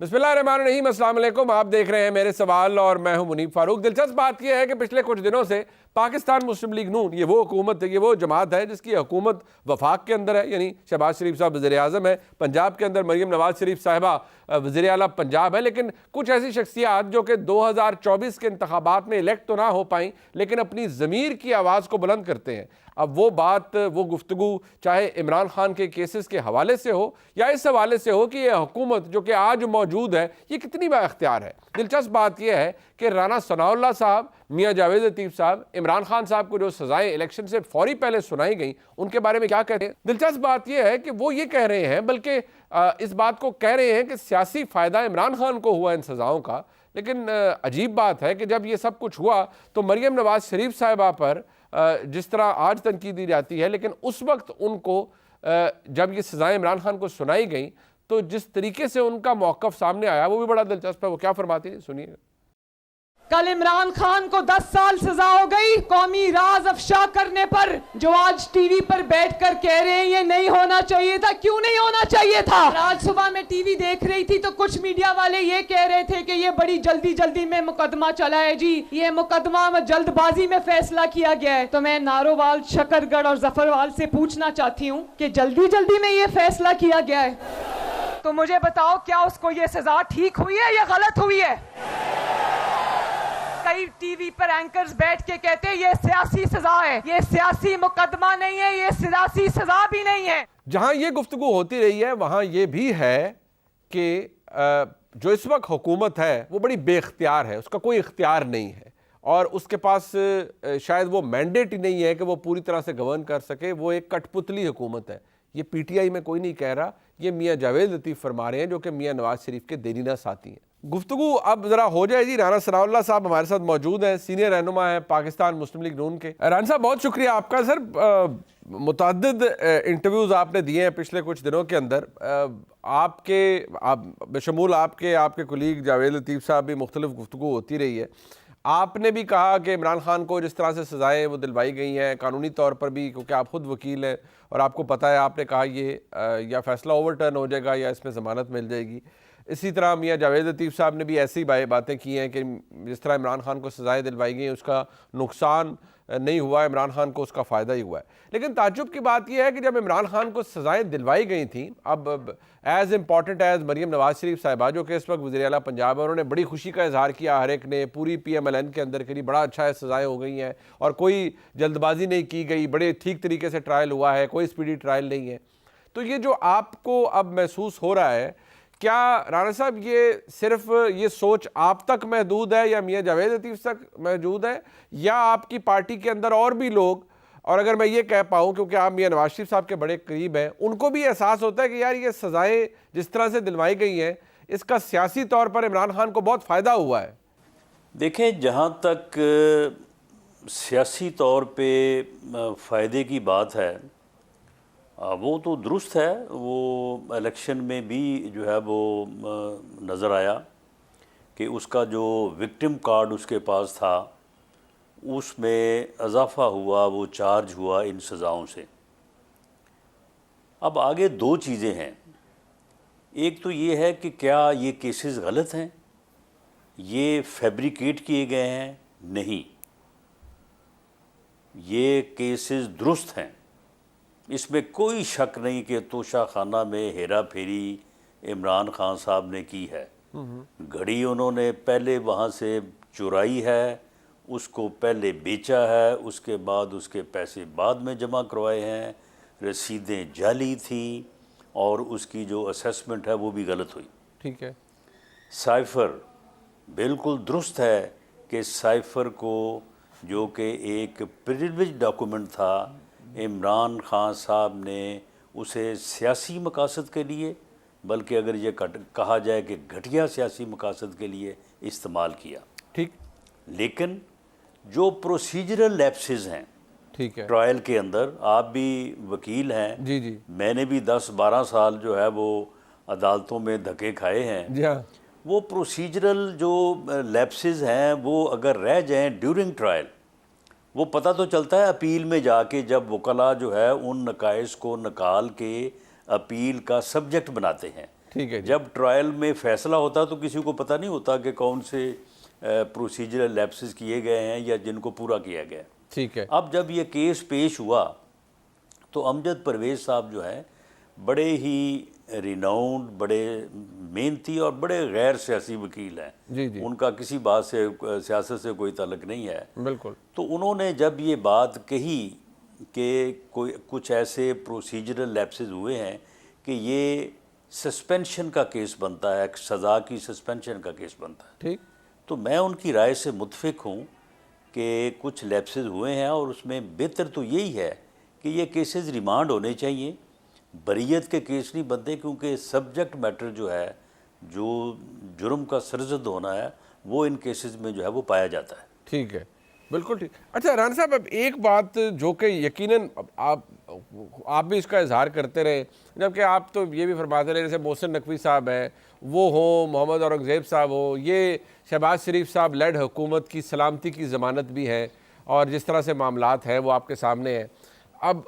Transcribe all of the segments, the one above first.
बिस्मिल्लाहिर्रहमानिर्रहीम, अस्सलाम वालेकुम। आप देख रहे हैं मेरे सवाल और मैं हूं मुनीब फारूक। दिलचस्प बात यह है कि पिछले कुछ दिनों से पाकिस्तान मुस्लिम लीग नून, ये वो हुकूमत है, ये वो जमात है जिसकी हुकूमत वफाक के अंदर है, यानी शहबाज शरीफ साहब वज़ीर आज़म है। पंजाब के अंदर मरीम नवाज शरीफ साहिबा वज़ीर आला पंजाब है। लेकिन कुछ ऐसी शख्सियात जो कि 2024 के इंतखाबात में इलेक्ट तो ना हो पाई, लेकिन अपनी ज़मीर की आवाज़ को बुलंद करते हैं। अब वो बात, वो गुफ्तगू चाहे इमरान खान के केसेस के हवाले से हो या इस हवाले से हो कि ये हुकूमत जो कि आज मौजूद है ये कितनी बाइख्तियार है। दिलचस्प बात यह है कि राना सनाउल्लाह साहब, मियाँ जावेद लतीफ़ साहब, इमरान खान साहब को जो सज़ाएं इलेक्शन से फौरी पहले सुनाई गई, उनके बारे में क्या कहते हैं। दिलचस्प बात यह है कि वो ये कह रहे हैं, बल्कि इस बात को कह रहे हैं कि सियासी फ़ायदा इमरान खान को हुआ इन सज़ाओं का। लेकिन अजीब बात है कि जब ये सब कुछ हुआ तो मरीम नवाज शरीफ साहिबा पर जिस तरह आज तनकीद दी जाती है, लेकिन उस वक्त उनको जब ये सज़ाएं इमरान खान को सुनाई गई तो जिस तरीके से उनका मौक़िफ़ सामने आया वो भी बड़ा दिलचस्प है। वो क्या फरमाती है, सुनिए। कल इमरान खान को 10 साल सजा हो गई कौमी राज अफशा करने पर, जो आज टीवी पर बैठकर कह रहे हैं ये नहीं होना चाहिए था। क्यों नहीं होना चाहिए था? आज सुबह मैं टीवी देख रही थी तो कुछ मीडिया वाले ये कह रहे थे कि ये बड़ी जल्दी जल्दी में मुकदमा चला है जी, ये मुकदमा में जल्दबाजी में फैसला किया गया है। तो मैं नारोवाल, शकरगढ़ और जफरवाल से पूछना चाहती हूँ कि जल्दी जल्दी में ये फैसला किया गया है तो मुझे बताओ, क्या उसको ये सजा ठीक हुई है या गलत हुई है? कई टीवी पर एंकर्स बैठ के कहते हैं ये सियासी सजा है, ये सियासी मुकदमा नहीं है, ये सियासी सजा भी नहीं है। जहां ये गुफ्तगू होती रही है वहां ये भी है कि जो इस वक्त हुकूमत है वो बड़ी बेख्तियार है, उसका कोई इख्तियार नहीं है और उसके पास शायद वो मैंडेट ही नहीं है कि वो पूरी तरह से गवर्न कर सके। वो एक कठपुतली हुकूमत है। ये पीटीआई में कोई नहीं कह रहा, ये मियाँ जावेद लतीफ़ फरमा रहे हैं जो कि मियाँ नवाज शरीफ के देरीना साथी हैं। गुफ्तगू अब ज़रा हो जाए जी। राना सनाउल्लाह साहब हमारे साथ मौजूद हैं, सीनियर रहनुमा है पाकिस्तान मुस्लिम लीग नून के। राना साहब बहुत शुक्रिया आपका। सर, मुतअद्दिद इंटरव्यूज़ आपने दिए हैं पिछले कुछ दिनों के अंदर। बशमूल आपके कुलीग जावेद लतीफ़ साहब भी मुख्तलिफ गुफ्तगू होती रही है। आपने भी कहा कि इमरान खान को जिस तरह से सज़ाएँ वो दिलवाई गई हैं कानूनी तौर पर भी, क्योंकि आप ख़ुद वकील हैं और आपको पता है, आपने कहा ये या फ़ैसला ओवरटर्न हो जाएगा या इसमें ज़मानत मिल जाएगी। इसी तरह मियाँ जावेद लतीफ़ साहब ने भी ऐसी बातें की हैं कि जिस तरह इमरान खान को सज़ाएँ दिलवाई गई उसका नुकसान नहीं हुआ, इमरान खान को उसका फ़ायदा ही हुआ है। लेकिन ताज्जुब की बात यह है कि जब इमरान खान को सज़ाएँ दिलवाई गई थी, अब as important as Maryam Nawaz Sharif साहिबा जो कि इस वक्त वज़ीर आला पंजाब है, उन्होंने बड़ी खुशी का इजहार किया हर एक ने, पूरी PMLN के अंदर करी बड़ा अच्छा है, सज़ाएँ हो गई हैं और कोई जल्दबाजी नहीं की गई, बड़े ठीक तरीके से ट्रायल हुआ है, कोई स्पीडी ट्रायल नहीं है। तो ये जो आपको अब महसूस हो रहा है, क्या राना साहब ये सिर्फ ये सोच आप तक महदूद है या मियाँ जावेद लतीफ़ तक मौजूद है, या आपकी पार्टी के अंदर और भी लोग, और अगर मैं ये कह पाऊँ क्योंकि आप मियाँ नवाज शरीफ साहब के बड़े करीब हैं, उनको भी एहसास होता है कि यार ये सज़ाएँ जिस तरह से दिलवाई गई हैं इसका सियासी तौर पर इमरान खान को बहुत फ़ायदा हुआ है? देखें, जहाँ तक सियासी तौर पे फ़ायदे की बात है वो तो दुरुस्त है। वो इलेक्शन में भी जो है वो नज़र आया कि उसका जो विक्टिम कार्ड उसके पास था उसमें इजाफ़ा हुआ, वो चार्ज हुआ इन सज़ाओं से। अब आगे दो चीज़ें हैं। एक तो ये है कि क्या ये केसेस गलत हैं, ये फैब्रिकेट किए गए हैं? नहीं, ये केसेस दुरुस्त हैं, इसमें कोई शक नहीं कि तोशा खाना में हेरा फेरी इमरान खान साहब ने की है। घड़ी उन्होंने पहले वहाँ से चुराई है, उसको पहले बेचा है, उसके बाद उसके पैसे बाद में जमा करवाए हैं, रसीदें जाली थी और उसकी जो असेसमेंट है वो भी गलत हुई। ठीक है। साइफ़र बिल्कुल दुरुस्त है कि साइफ़र को, जो कि एक प्रिविलेज डॉक्यूमेंट था, इमरान खान साहब ने उसे सियासी मकासद के लिए, बल्कि अगर ये कहा जाए कि घटिया सियासी मकासद के लिए इस्तेमाल किया। ठीक। लेकिन जो प्रोसीजरल लैप्सेस हैं, ठीक है, ट्रायल के अंदर, आप भी वकील हैं, जी जी, मैंने भी 10-12 साल जो है वो अदालतों में धक्के खाए हैं। जी हाँ। वो प्रोसीजरल जो लैप्सेस हैं वो अगर रह जाएं ड्यूरिंग ट्रायल, वो पता तो चलता है अपील में जाके, जब वकला जो है उन नकाइस को निकाल के अपील का सब्जेक्ट बनाते हैं, ठीक है जी। जब ट्रायल में फैसला होता तो किसी को पता नहीं होता कि कौन से प्रोसीजरल लैप्सेस किए गए हैं या जिनको पूरा किया गया। ठीक है। अब जब ये केस पेश हुआ तो अमजद परवेज़ साहब जो है बड़े ही रिनाउंड, बड़े मेहनती और बड़े गैर सियासी वकील हैं। जी जी उनका किसी बात से, सियासत से कोई ताल्लुक नहीं है। बिल्कुल। तो उन्होंने जब ये बात कही कि कोई कुछ ऐसे प्रोसीजरल लैप्सेस हुए हैं कि ये सस्पेंशन का केस बनता है, सज़ा की सस्पेंशन का केस बनता है, ठीक। तो मैं उनकी राय से मुत्फिक हूँ कि कुछ लैप्सेस हुए हैं और उसमें बेहतर तो यही है कि ये केसेस रिमांड होने चाहिए। बरीयत के केस नहीं बनते क्योंकि सब्जेक्ट मैटर जो है, जो जुर्म का सरजद होना है, वो इन केसेस में जो है वो पाया जाता है। ठीक है, बिल्कुल ठीक। अच्छा राना साहब, अब एक बात जो कि यकीनन आप भी इसका इजहार करते रहे, जबकि आप तो ये भी फरमाते रहे, जैसे मोहसिन नकवी साहब हैं वो हो, मोहम्मद औरंगज़ेब साहब हो, ये शहबाज शरीफ साहब लेड हुकूमत की सलामती की ज़मानत भी है और जिस तरह से मामलात हैं वो आपके सामने हैं। अब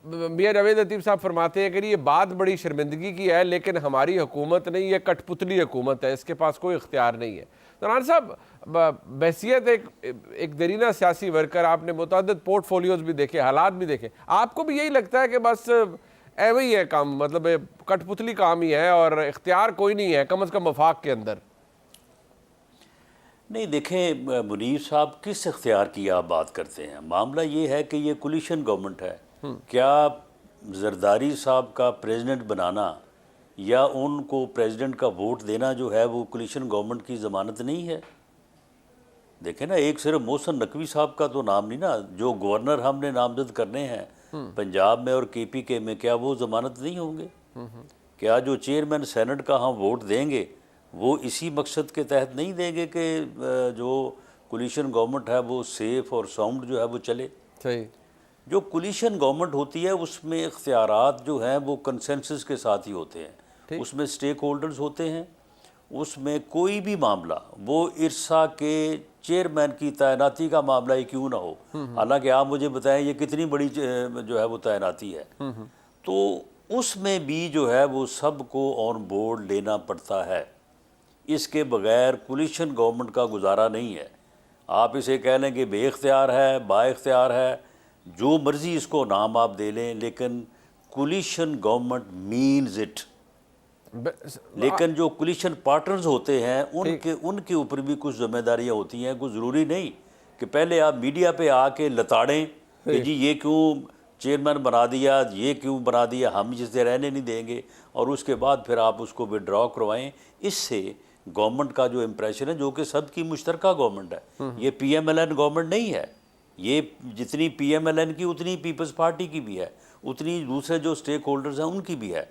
मियां जावेद लतीफ़ साहब फरमाते हैं कि ये बात बड़ी शर्मिंदगी की है, लेकिन हमारी हुकूमत नहीं, ये कठपुतली हुकूमत है, इसके पास कोई इख्तियार नहीं है। तो राना साहब, बहसियत एक दरीना सियासी वर्कर, आपने मुतअद्दिद पोर्टफोलियोज भी देखे, हालात भी देखे, आपको भी यही लगता है कि बस ऐसे ही है काम, मतलब कठपुतली काम ही है और इख्तियार कोई नहीं है, कम अज़ कम वफाक के अंदर? नहीं, देखें मुनीर साहब, किस इख्तियार की आप बात करते हैं? मामला ये है कि ये कोलिशन गवर्नमेंट है। क्या जरदारी साहब का प्रेसिडेंट बनाना या उनको प्रेसिडेंट का वोट देना जो है वो कोलिशन गवर्नमेंट की ज़मानत नहीं है? देखें ना, एक सिर्फ मोहसिन नकवी साहब का तो नाम नहीं ना, जो गवर्नर हमने नामजद करने हैं पंजाब में और KPK में, क्या वो ज़मानत नहीं होंगे? क्या जो चेयरमैन सेनेट का हम वोट देंगे वो इसी मकसद के तहत नहीं देंगे कि जो कोलिशन गवर्नमेंट है वो सेफ़ और साउंड जो है वो चले? सही। जो कोलिशन गवर्नमेंट होती है उसमें इख्तियारात जो हैं वो कंसेंसस के साथ ही होते हैं, उसमें स्टेक होल्डर्स होते हैं, उसमें कोई भी मामला, वो इरसा के चेयरमैन की तैनाती का मामला ही क्यों ना हो, हालांकि आप मुझे बताएं ये कितनी बड़ी जो है वो तैनाती है, तो उसमें भी जो है वो सबको ऑन बोर्ड लेना पड़ता है। इसके बगैर कोलिशन गवर्नमेंट का गुजारा नहीं है। आप इसे कह लें कि बेइख्तियार है, बाइख्तियार है, जो मर्ज़ी इसको नाम आप दे लें, लेकिन कोलिशन गवर्नमेंट मीन्स इट। लेकिन जो कोलिशन पार्टनर्स होते हैं उनके ऊपर भी कुछ जिम्मेदारियां होती हैं। कुछ ज़रूरी नहीं कि पहले आप मीडिया पे आके लताड़ें कि जी ये क्यों चेयरमैन बना दिया, ये क्यों बना दिया, हम जिसे रहने नहीं देंगे, और उसके बाद फिर आप उसको विड्रॉ करवाएं। इससे गवर्नमेंट का जो इम्प्रेशन है, जो कि सबकी मुश्तरका गवर्नमेंट है, ये PMLN गवर्नमेंट नहीं है, ये जितनी PMLN की उतनी पीपल्स पार्टी की भी है, उतनी दूसरे जो स्टेक होल्डर्स हैं उनकी भी है।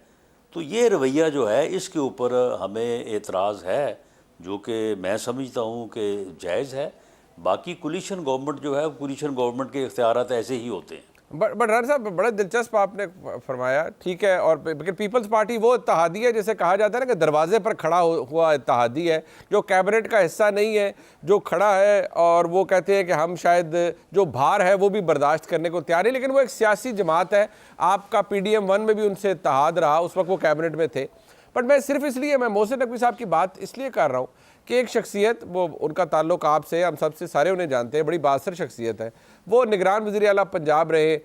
तो ये रवैया जो है इसके ऊपर हमें एतराज़ है, जो कि मैं समझता हूँ कि जायज़ है। बाकी कोलिशन गवर्नमेंट जो है, कोलिशन गवर्नमेंट के इख्तियारात ऐसे ही होते हैं। बट राना साहब, बड़ा दिलचस्प आपने फरमाया, ठीक है, और लेकिन पीपल्स पार्टी वो इत्तेहादी है जैसे कहा जाता है ना कि दरवाजे पर खड़ा हुआ इत्तेहादी है, जो कैबिनेट का हिस्सा नहीं है, जो खड़ा है और वो कहते हैं कि हम शायद जो भार है वो भी बर्दाश्त करने को तैयार है, लेकिन वो एक सियासी जमात है। आपका PDM 1 में भी उनसे इत्तेहाद रहा, उस वक्त वो कैबिनेट में थे। बट मैं सिर्फ इसलिए, मैं मोहसिन नकवी साहब की बात इसलिए कर रहा हूँ कि एक शख्सियत, वो उनका ताल्लुक आपसे, हम सबसे सारे उन्हें जानते हैं, बड़ी बासर शख्सियत है, वो निगरान वज़ीर आला पंजाब रहे,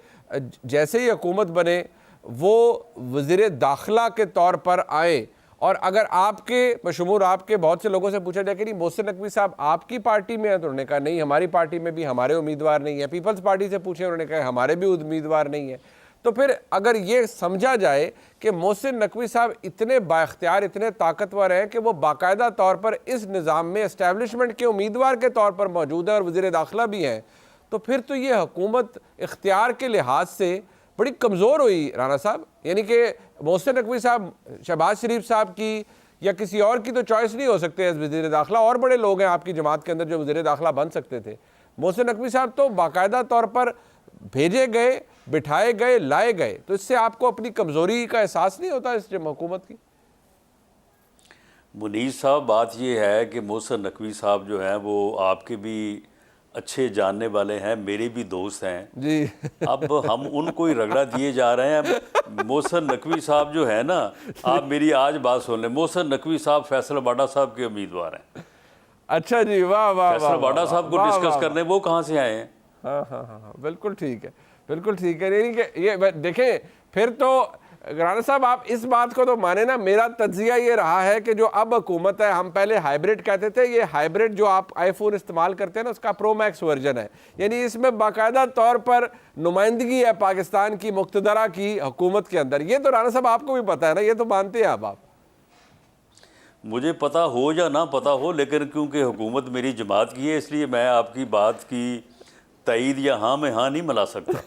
जैसे ही हुकूमत बने वो वज़ीर दाखिला के तौर पर आए, और अगर आपके बशमूर आपके बहुत से लोगों से पूछा जाए कि नहीं मोहसिन नकवी साहब आपकी पार्टी में है, तो उन्होंने कहा नहीं हमारी पार्टी में भी हमारे उम्मीदवार नहीं है। पीपल्स पार्टी से पूछे, उन्होंने कहा हमारे भी उम्मीदवार नहीं है। तो फिर अगर ये समझा जाए कि मोहसिन नकवी साहब इतने बाइख्तियार, इतने ताकतवर हैं कि वो बाकायदा तौर पर इस निज़ाम में एस्टैब्लिशमेंट के उम्मीदवार के तौर पर मौजूद है और वज़ीर दाखिला भी हैं, तो फिर तो ये हुकूमत इख्तियार के लिहाज से बड़ी कमज़ोर हुई राना साहब। यानी कि मोहसिन नकवी साहब शहबाज शरीफ साहब की या किसी और की तो चॉइस नहीं हो सकते एज वज़ीर दाखिला, और बड़े लोग हैं आपकी जमात के अंदर जो वज़ीर दाखिला बन सकते थे। मोहसिन नकवी साहब तो बाकायदा तौर पर भेजे गए, बिठाए गए, लाए गए, तो इससे आपको अपनी कमज़ोरी का एहसास नहीं होता इस हुकूमत की? मुनीर साहब, बात ये है कि मोहसिन नकवी साहब जो हैं वो आपके भी अच्छे जानने वाले हैं, मेरे भी दोस्त हैं जी। अब हम उनको ही रगड़ा दिए जा रहे हैं। मोहसिन नकवी साहब जो है ना, आप मेरी आज बात सुन लें, मोहसिन नकवी साहब फैसलाबाड़ा साहब के उम्मीदवार हैं। अच्छा जी, वाह वाह वाह, फैसलाबाड़ा साहब को वाह, वाह, डिस्कस वाह। करने वो कहाँ से आए हैं? हाँ हाँ हाँ हाँ, बिल्कुल ठीक है, बिल्कुल ठीक है। नहीं कि ये देखें, फिर तो राणा साहब आप इस बात को तो माने ना, मेरा तज्जिया ये रहा है कि जो अब हुकूमत है, हम पहले हाइब्रिड कहते थे, ये हाइब्रिड जो आप आईफोन इस्तेमाल करते हैं ना, उसका प्रो मैक्स वर्जन है। यानी इसमें बाकायदा तौर पर नुमाइंदगी है पाकिस्तान की मुक्तदरा की हुकूमत के अंदर। ये तो राणा साहब आपको भी पता है ना, ये तो मानते हैं आप। मुझे पता हो या ना पता हो, लेकिन क्योंकि हुकूमत मेरी जमात की है, इसलिए मैं आपकी बात की तईद या हाँ में हाँ नहीं मिला सकता।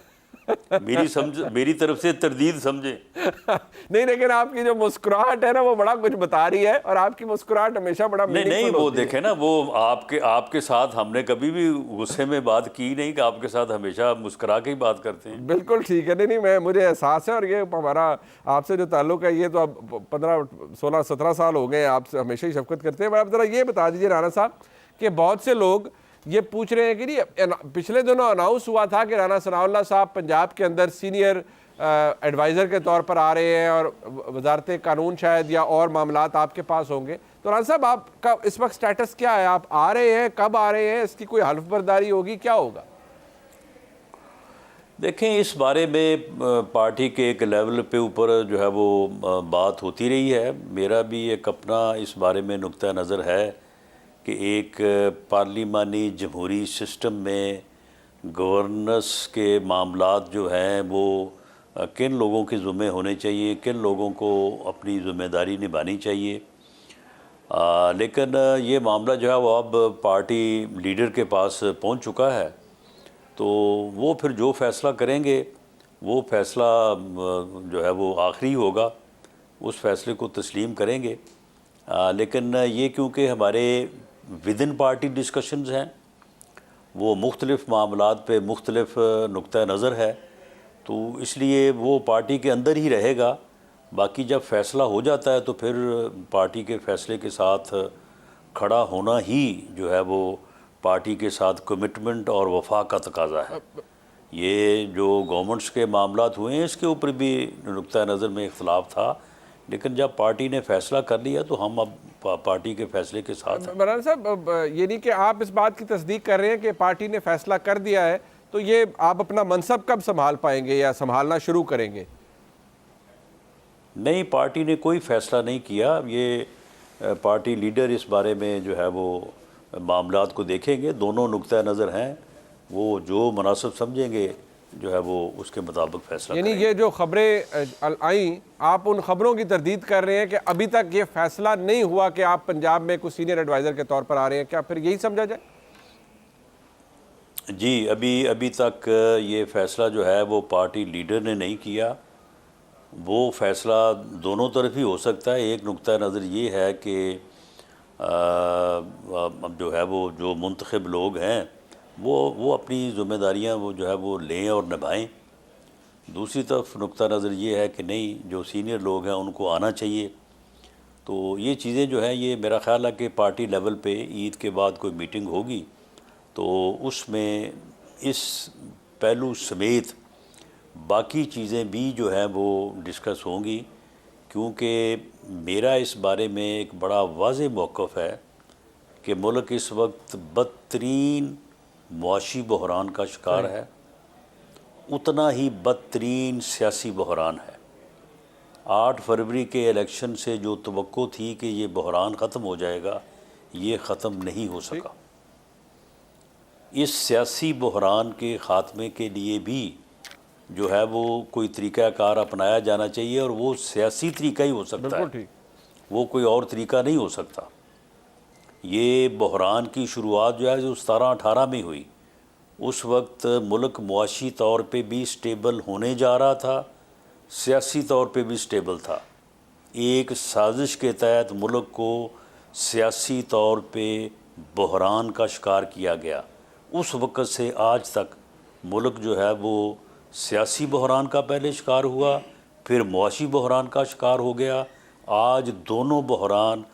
मेरी तरफ से तरदीद समझे। नहीं, लेकिन आपकी जो मुस्कुराहट है ना, वो बड़ा कुछ बता रही है, और आपकी मुस्कुराहट हमेशा बड़ा नहीं वो देखे ना, वो आपके साथ हमने कभी भी गुस्से में बात की नहीं, कि आपके साथ हमेशा मुस्कुरा के ही बात करते हैं। बिल्कुल ठीक है। नहीं, मुझे एहसास है, और ये हमारा आपसे जो ताल्लुक है, ये तो अब 15, 16, 17 साल हो गए हैं, आपसे हमेशा ही शफकत करते हैं। आप ज़रा ये बता दीजिए राणा साहब कि बहुत से लोग ये पूछ रहे हैं कि नहीं, पिछले दिनों अनाउंस हुआ था कि राणा सनाउल्लाह साहब पंजाब के अंदर सीनियर एडवाइज़र के तौर पर आ रहे हैं, और वजारत कानून शायद या और मामलात आपके पास होंगे। तो राणा साहब आपका इस वक्त स्टेटस क्या है? आप आ रहे हैं, कब आ रहे हैं, इसकी कोई हल्फ बर्दारी होगी, क्या होगा? देखें, इस बारे में पार्टी के एक लेवल पे ऊपर जो है वो बात होती रही है। मेरा भी एक अपना इस बारे में नुक्ता नज़र है कि एक पार्लिमानी जमहूरी सिस्टम में गवर्नेंस के मामलात जो हैं वो किन लोगों के ज़िम्मे होने चाहिए, किन लोगों को अपनी ज़िम्मेदारी निभानी चाहिए। लेकिन ये मामला जो है वो अब पार्टी लीडर के पास पहुंच चुका है, तो वो फिर जो फ़ैसला करेंगे वो फ़ैसला जो है वो आखिरी होगा, उस फ़ैसले को तस्लीम करेंगे। लेकिन ये क्योंकि हमारे विदिन पार्टी डिस्कशंस हैं, वो मुख्तलिफ़ मामलात पे मुख्तलिफ़ नुक्ता नज़र है, तो इसलिए वो पार्टी के अंदर ही रहेगा। बाकी जब फ़ैसला हो जाता है तो फिर पार्टी के फ़ैसले के साथ खड़ा होना ही जो है वो पार्टी के साथ कमिटमेंट और वफा का तकाजा है। ये जो गवर्नमेंट्स के मामलात हुए हैं, इसके ऊपर भी नुक्ता नज़र में इख्तलाफ था, लेकिन जब पार्टी ने फ़ैसला कर लिया तो हम अब पार्टी के फ़ैसले के साथ हैं। मौलाना साहब, ये नहीं कि आप इस बात की तस्दीक कर रहे हैं कि पार्टी ने फ़ैसला कर दिया है, तो ये आप अपना मनसब कब संभाल पाएंगे या संभालना शुरू करेंगे? नहीं, पार्टी ने कोई फ़ैसला नहीं किया। ये पार्टी लीडर इस बारे में जो है वो मामलात को देखेंगे। दोनों नुक्ता नज़र हैं, वो जो मुनासिब समझेंगे जो है वो उसके मुताबिक फैसला यानी ये जो खबरें आई, आप उन खबरों की तरदीद कर रहे हैं कि अभी तक ये फैसला नहीं हुआ कि आप पंजाब में कुछ सीनियर एडवाइज़र के तौर पर आ रहे हैं, क्या फिर यही समझा जाए? जी, अभी तक ये फ़ैसला जो है वो पार्टी लीडर ने नहीं किया। वो फ़ैसला दोनों तरफ ही हो सकता है। एक नुक्ता नज़र ये है कि अब जो है वो जो मुंतखब लोग हैं वो अपनी ज़िम्मेदारियां वो जो है वो लें और निभाएं। दूसरी तरफ नुक्ता नज़र ये है कि नहीं, जो सीनियर लोग हैं उनको आना चाहिए। तो ये चीज़ें जो हैं, ये मेरा ख़्याल है कि पार्टी लेवल पे ईद के बाद कोई मीटिंग होगी तो उसमें इस पहलू समेत बाकी चीज़ें भी जो हैं वो डिस्कस होंगी, क्योंकि मेरा इस बारे में एक बड़ा वाज़ेह मौक़िफ़ है कि मुल्क इस वक्त बदतरीन मुआशी बहरान का शिकार है, उतना ही बदतरीन सियासी बहरान है। 8 फरवरी के इलेक्शन से जो तवक्को थी कि ये बहरान ख़त्म हो जाएगा, ये ख़त्म नहीं हो सका। इस सियासी बहरान के ख़ात्मे के लिए भी जो है वो कोई तरीक़ाकार अपनाया जाना चाहिए, और वो सियासी तरीका ही हो सकता है, वो कोई और तरीका नहीं हो सकता। ये बहरान की शुरुआत जो है जो 17-18 में हुई, उस वक्त मुल्क मुआशी तौर पे भी स्टेबल होने जा रहा था, सियासी तौर पे भी स्टेबल था। एक साजिश के तहत मुल्क को सियासी तौर पे बहरान का शिकार किया गया। उस वक्त से आज तक मुल्क जो है वो सियासी बहरान का पहले शिकार हुआ, फिर मुआशी बहरान का शिकार हो गया। आज दोनों बहरान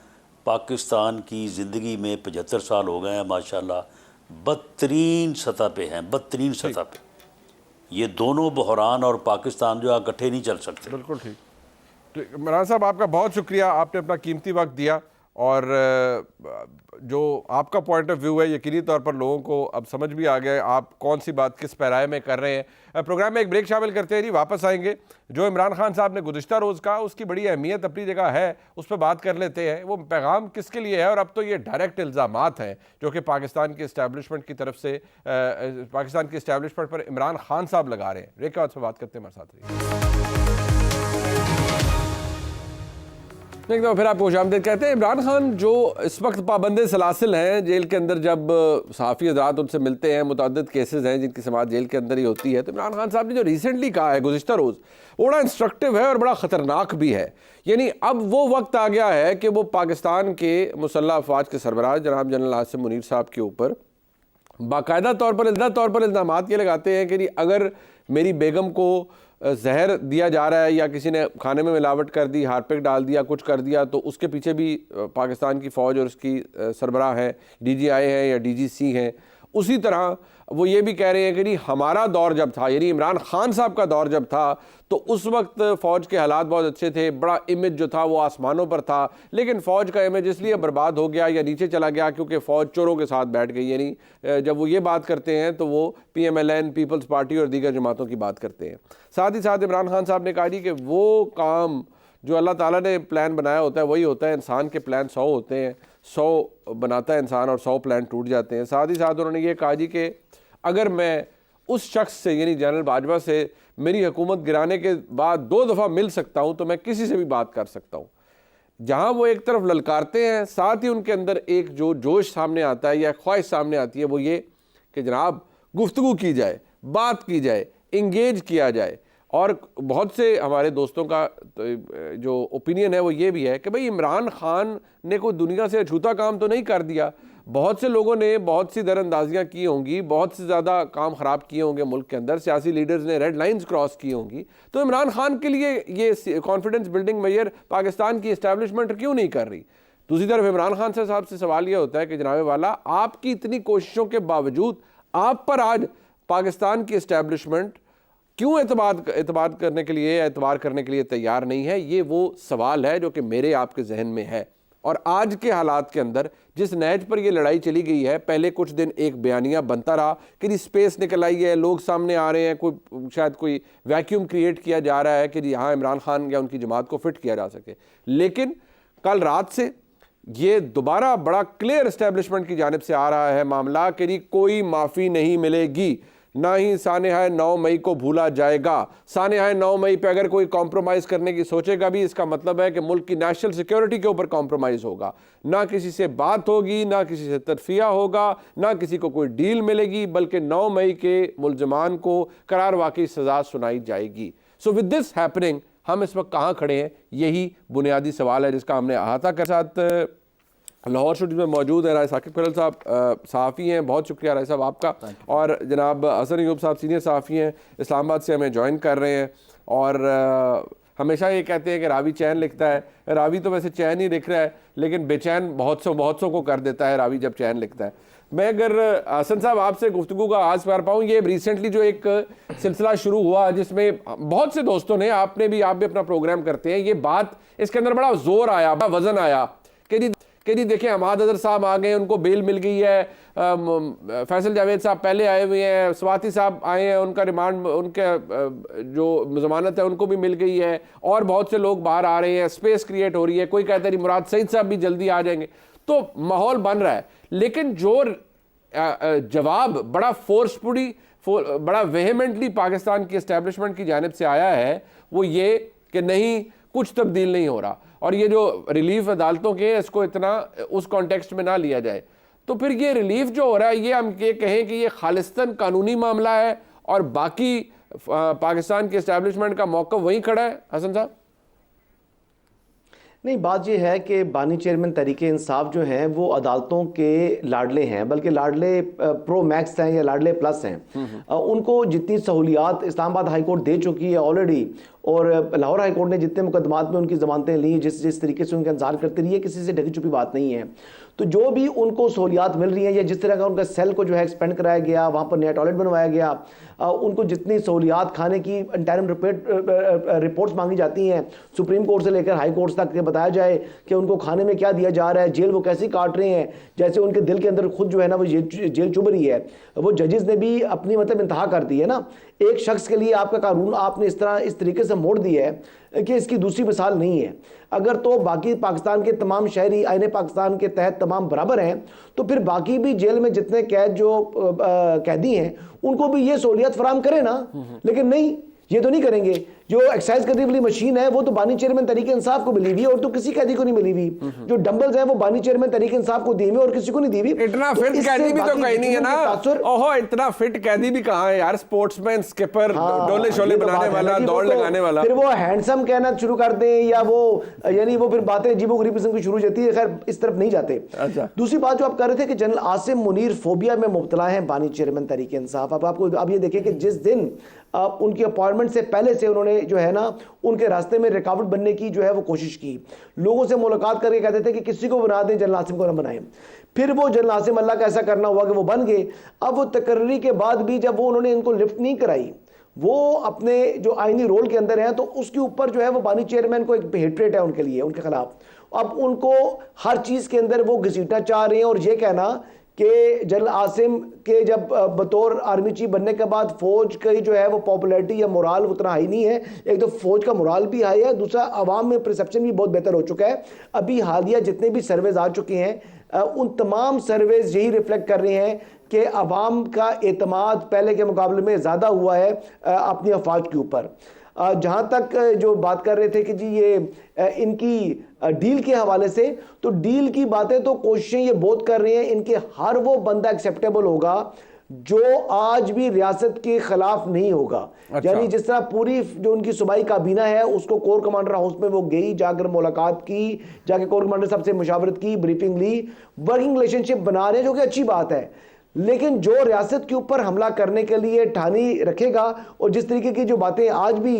पाकिस्तान की ज़िंदगी में 75 साल हो गए हैं माशाल्लाह, बदतरीन सतह पे हैं, बदतरीन सतह पे। ये दोनों बहरान और पाकिस्तान जो है इकट्ठे नहीं चल सकते। बिल्कुल ठीक। तो इमरान साहब आपका बहुत शुक्रिया, आपने अपना कीमती वक्त दिया और जो आपका पॉइंट ऑफ व्यू है यकीनी तौर पर लोगों को अब समझ भी आ गया आप कौन सी बात किस पैराए में कर रहे हैं। प्रोग्राम में एक ब्रेक शामिल करते हैं जी, वापस आएंगे। जो इमरान खान साहब ने गुज़िश्ता रोज़ कहा उसकी बड़ी अहमियत अपनी जगह है, उस पर बात कर लेते हैं। वो पैगाम किसके लिए है और अब तो ये डायरेक्ट इल्ज़ामात हैं जो कि पाकिस्तान की इस्टेब्लिशमेंट की तरफ से पाकिस्तान की इस्टेब्लिशमेंट पर इमरान खान साहब लगा रहे हैं। ब्रेक के बाद से बात करते हैं, हमारे साथ रहिए। एक दफ़ा फिर आपको खुशामदीद कहते हैं। इमरान खान जो इस वक्त पाबंद सलासिल हैं जेल के अंदर, जब सहाफ़ी हज़रात उनसे मिलते हैं, मुतअद्दिद केसेस हैं जिनकी समाअत जेल के अंदर ही होती है, तो इमरान खान साहब ने जो रिसेंटली कहा है गुज़िश्ता रोज़, बड़ा इंस्ट्रक्टिव है और बड़ा ख़तरनाक भी है। यानी अब वो वक्त आ गया है कि वो पाकिस्तान के मुसल्लह अफ़वाज के सरबराह जनाब जनरल आसिम मुनीर साहब के ऊपर बाकायदा तौर पर इल्ज़ामात ये लगाते हैं कि जी अगर मेरी बेगम को जहर दिया जा रहा है या किसी ने खाने में मिलावट कर दी, हार्पिक डाल दिया, कुछ कर दिया, तो उसके पीछे भी पाकिस्तान की फ़ौज और उसकी सरबराह है, DGI है या DGC हैं। उसी तरह वो ये भी कह रहे हैं कि नहीं हमारा दौर जब था, यानी इमरान खान साहब का दौर जब था, तो उस वक्त फ़ौज के हालात बहुत अच्छे थे, बड़ा इमेज जो था वो आसमानों पर था, लेकिन फ़ौज का इमेज इसलिए बर्बाद हो गया या नीचे चला गया क्योंकि फ़ौज चोरों के साथ बैठ गई। यानी जब वो ये बात करते हैं तो वो PMLN, पीपल्स पार्टी और दीगर जमातों की बात करते हैं। साथ ही साथ इमरान खान साहब ने कहा कि वो काम जो अल्लाह ताला ने प्लान बनाया होता है वही होता है, इंसान के प्लान 100 होते हैं, 100 बनाता है इंसान और 100 प्लान टूट जाते हैं। साथ ही साथ उन्होंने ये कहा जी कि अगर मैं उस शख्स से यानी जनरल बाजवा से मेरी हुकूमत गिराने के बाद 2 दफ़ा मिल सकता हूँ तो मैं किसी से भी बात कर सकता हूँ। जहाँ वो एक तरफ ललकारते हैं, साथ ही उनके अंदर एक जो जोश सामने आता है या ख्वाहिश सामने आती है वो ये कि जनाब गुफ्तगू की जाए, बात की जाए, इंगेज किया जाए। और बहुत से हमारे दोस्तों का जो ओपिनियन है वो ये भी है कि भाई इमरान खान ने कोई दुनिया से अछूता काम तो नहीं कर दिया। बहुत से लोगों ने बहुत सी दरअंदाजियाँ की होंगी, बहुत से ज़्यादा काम ख़राब किए होंगे मुल्क के अंदर, सियासी लीडर्स ने रेड लाइंस क्रॉस की होंगी, तो इमरान खान के लिए ये कॉन्फिडेंस बिल्डिंग मेजर पाकिस्तान की इस्टेब्लिशमेंट क्यों नहीं कर रही। दूसरी तरफ इमरान खान साहब से सवाल ये होता है कि जनाब वाला आपकी इतनी कोशिशों के बावजूद आप पर आज पाकिस्तान की इस्टेब्लिशमेंट क्यों एतबार करने के लिए तैयार नहीं है। ये वो सवाल है जो कि मेरे आपके जहन में है। और आज के हालात के अंदर जिस नहज पर ये लड़ाई चली गई है, पहले कुछ दिन एक बयानिया बनता रहा कि जी स्पेस निकल आई है, लोग सामने आ रहे हैं, शायद कोई वैक्यूम क्रिएट किया जा रहा है कि जी हाँ इमरान खान या उनकी जमात को फिट किया जा सके। लेकिन कल रात से ये दोबारा बड़ा क्लियर एस्टेब्लिशमेंट की जानिब से आ रहा है मामला कि जी कोई माफ़ी नहीं मिलेगी, ना ही सानेहाए 9 मई को भूला जाएगा। सानेहाए 9 मई पे अगर कोई कॉम्प्रोमाइज़ करने की सोचेगा भी, इसका मतलब है कि मुल्क की नेशनल सिक्योरिटी के ऊपर कॉम्प्रोमाइज़ होगा। ना किसी से बात होगी, ना किसी से तरफिया होगा, ना किसी को कोई डील मिलेगी, बल्कि 9 मई के मुलजमान को करार वाकई सज़ा सुनाई जाएगी। सो विद दिस हैपनिंग हम इस वक्त कहाँ खड़े हैं, यही बुनियादी सवाल है जिसका हमने अहाता के साथ लाहौर स्टूडियो में मौजूद है राय साकिब खिलल साहब, सहाफ़ी हैं। बहुत शुक्रिया राय साहब आपका। और जनाब हसन अयूब साहब सीनियर सहाफ़ी हैं, इस्लामाबाद से हमें ज्वाइन कर रहे हैं। और हमेशा ये कहते हैं कि रावी चैन लिखता है, रावी तो वैसे चैन ही लिख रहा है, लेकिन बेचैन बहुत सौ को कर देता है रावी जब चैन लिखता है। मैं अगर हसन साहब आपसे गुफ्तगू का आगाज़ कर पाऊँ, ये रिसेंटली जो एक सिलसिला शुरू हुआ जिसमें बहुत से दोस्तों ने, आप भी अपना प्रोग्राम करते हैं, ये बात इसके अंदर बड़ा जोर आया, बड़ा वजन आया कि जी देखिए हमाद अजहर साहब आ गए, उनको बेल मिल गई है, फैसल जावेद साहब पहले आए हुए हैं, स्वाति साहब आए हैं, उनका रिमांड, उनके जो जमानत है उनको भी मिल गई है, और बहुत से लोग बाहर आ रहे हैं, स्पेस क्रिएट हो रही है, कोई कहता है मुराद सईद साहब भी जल्दी आ जाएंगे, तो माहौल बन रहा है। लेकिन जो जवाब बड़ा फोर्सफुली, बड़ा वेहेमेंटली पाकिस्तान की एस्टेब्लिशमेंट की जानिब से आया है वो ये कि नहीं, कुछ तब्दील नहीं हो रहा, और ये जो रिलीफ अदालतों के इसको इतना उस कॉन्टेक्स्ट में ना लिया जाए। तो फिर ये रिलीफ जो हो रहा है, ये हम ये कहें कि ये खालिस्तन कानूनी मामला है और बाकी पाकिस्तान की एस्टेब्लिशमेंट का मौक़िफ़ वहीं खड़ा है। हसन साहब नहीं, बात यह है कि बानी चेयरमैन तहरीक इंसाफ जो हैं वो अदालतों के लाडले हैं, बल्कि लाडले प्रो मैक्स हैं या लाडले प्लस हैं। उनको जितनी सहूलियात इस्लामाबाद हाई कोर्ट दे चुकी है ऑलरेडी, और लाहौर हाई कोर्ट ने जितने मुकदमात में उनकी जमानतें ली, जिस तरीके से उनका इंतजार करती रही है, किसी से ढकी छुपी बात नहीं है। तो जो भी उनको सहूलियात मिल रही हैं या जिस तरह का उनका सेल को जो है एक्सपेंड कराया गया, वहाँ पर नया टॉयलेट बनवाया गया, उनको जितनी सहूलियात खाने की इंटरिम रिपोर्ट्स मांगी जाती हैं सुप्रीम कोर्ट से लेकर हाई कोर्ट तक, बताया जाए कि उनको खाने में क्या दिया जा रहा है, जेल वो कैसी काट रहे हैं, जैसे उनके दिल के अंदर खुद जो है ना वो जेल चुभ रही है। वो जजेस ने भी अपनी मतलब इंतहा कर दी है ना। एक शख्स के लिए आपका कानून आपने इस तरीके से मोड़ दिया है कि इसकी दूसरी मिसाल नहीं है। अगर तो बाकी पाकिस्तान के तमाम शहरी आईने पाकिस्तान के तहत तमाम बराबर हैं, तो फिर बाकी भी जेल में जितने कैद जो कैदी हैं उनको भी ये सहूलियत फराम करें ना। लेकिन नहीं, ये तो नहीं करेंगे। जो एक्सरसाइज करने वाली मशीन है वो तो बानी चेयरमैन तरीके इंसाफ को मिली हुई है और तो किसी कैदी को नहीं मिली हुई। जो डंबल्स है वो बानी चेयरमैन तरीके इंसाफ को दी हुई और किसी को नहीं दी हुई। इतना फिट कैदी भी तो कहीं नहीं है ना। ओहो, इतना फिट कैदी भी कहाँ है यार? स्पोर्ट्समैन, स्किपर, डोले शोले बनाने वाला, दौड़ लगाने वाला। फिर वो हैंडसम कहना शुरू कर दें या वो यानी वो फिर बातें अजीबो गरीब किस्म की शुरू हो जाती है। खैर इस तरफ नहीं जाते। अच्छा, दूसरी बात जो आप कर रहे थे कि जनरल आसिम मुनीर फोबिया में मुब्तला है बानी चेयरमैन तरीके इंसाफ। अब आपको अब ये देखिए कि जिस दिन उनकी अपॉइंटमेंट से पहले से उन्होंने जो है ना उनके रास्ते में रुकावट बनने की जो है वो कोशिश की, लोगों से मुलाकात करके कहते थे कि किसी को बना दें, जनरल आसिम को ना बनाएं। फिर वो जनरल आसिम अल्लाह का ऐसा करना हुआ कि वो बन गए। अब वो तकर्री के बाद भी जब वो उन्होंने इनको लिफ्ट नहीं कराई, वो अपने जो आईनी रोल के अंदर हैं, तो उसके ऊपर जो है वो बानी चेयरमैन को एक हेट्रेट है उनके लिए, उनके खिलाफ। अब उनको हर चीज़ के अंदर वो घसीटना चाह रहे हैं और ये कहना कि जनरल आसिम के जब बतौर आर्मी चीफ बनने के बाद फौज की जो है वो पॉपुलैरिटी या मोराल उतना हाई नहीं है। एक तो फौज का मोराल भी हाई है, दूसरा आवाम में परसेप्शन भी बहुत बेहतर हो चुका है। अभी हालिया जितने भी सर्वेज आ चुके हैं उन तमाम सर्वेज यही रिफ्लेक्ट कर रहे हैं कि आवाम का एतमाद पहले के मुकाबले में ज़्यादा हुआ है अपनी अफवाज के ऊपर। जहाँ तक जो बात कर रहे थे कि जी ये इनकी डील के हवाले से, तो डील की बातें तो कोशिशें ये बहुत कर रहे हैं, इनके हर वो बंदा एक्सेप्टेबल होगा जो आज भी रियासत के खिलाफ नहीं होगा। अच्छा। यानी जिस तरह पूरी जो उनकी सूबाई काबीना है उसको कोर कमांडर हाउस में वो गई, जाकर मुलाकात की, जाके कोर कमांडर साहब से मुशावरत की, ब्रीफिंग ली, वर्किंग रिलेशनशिप बना रहे हैं, जो कि अच्छी बात है। लेकिन जो रियासत के ऊपर हमला करने के लिए ठानी रखेगा और जिस तरीके की जो बातें आज भी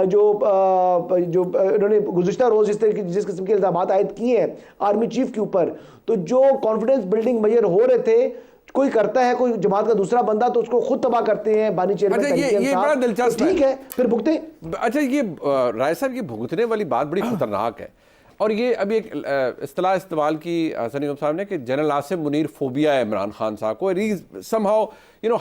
जो उन्होंने गुज़िश्ता रोज़ जिस किस्म के इल्ज़ामात आयद किए हैं आर्मी चीफ के ऊपर, तो जो कॉन्फिडेंस बिल्डिंग मेजर हो रहे थे, कोई करता है कोई जमात का दूसरा बंदा तो उसको खुद तबाह करते हैं बानी चेयरमैन। अच्छा, ये बड़ा दिलचस्प तो ठीक है, फिर भुगते। अच्छा, ये राय साहब की भुगतने वाली बात बड़ी खतरनाक है। और ये अभी एक इस्तिलाह इस्तेमाल की हसन यूब साहब ने कि जनरल आसिम मुनीर फोबिया है इमरान खान साहब को। Somehow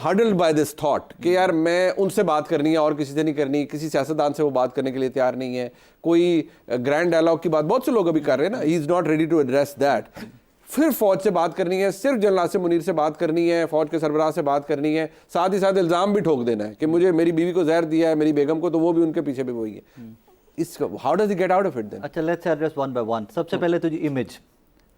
huddled by this thought कि यार मैं उनसे बात करनी है और किसी से नहीं करनी, किसी सियासतदान से वो बात करने के लिए तैयार नहीं है, कोई ग्रैंड डायलॉग की बात बहुत से लोग अभी कर रहे हैं ना, he is not ready to address that. फिर फौज से बात करनी है, सिर्फ जनरल आसिम मुनीर से बात करनी है, फौज के सरबराह से बात करनी है, साथ ही साथ इल्ज़ाम भी ठोक देना है कि मुझे मेरी बीवी को जहर दिया है, मेरी बेगम को, तो वो भी उनके पीछे भी वही है। How does he get out of it then? अच्छा, let's address one by one. सबसे पहले तो जी इमेज,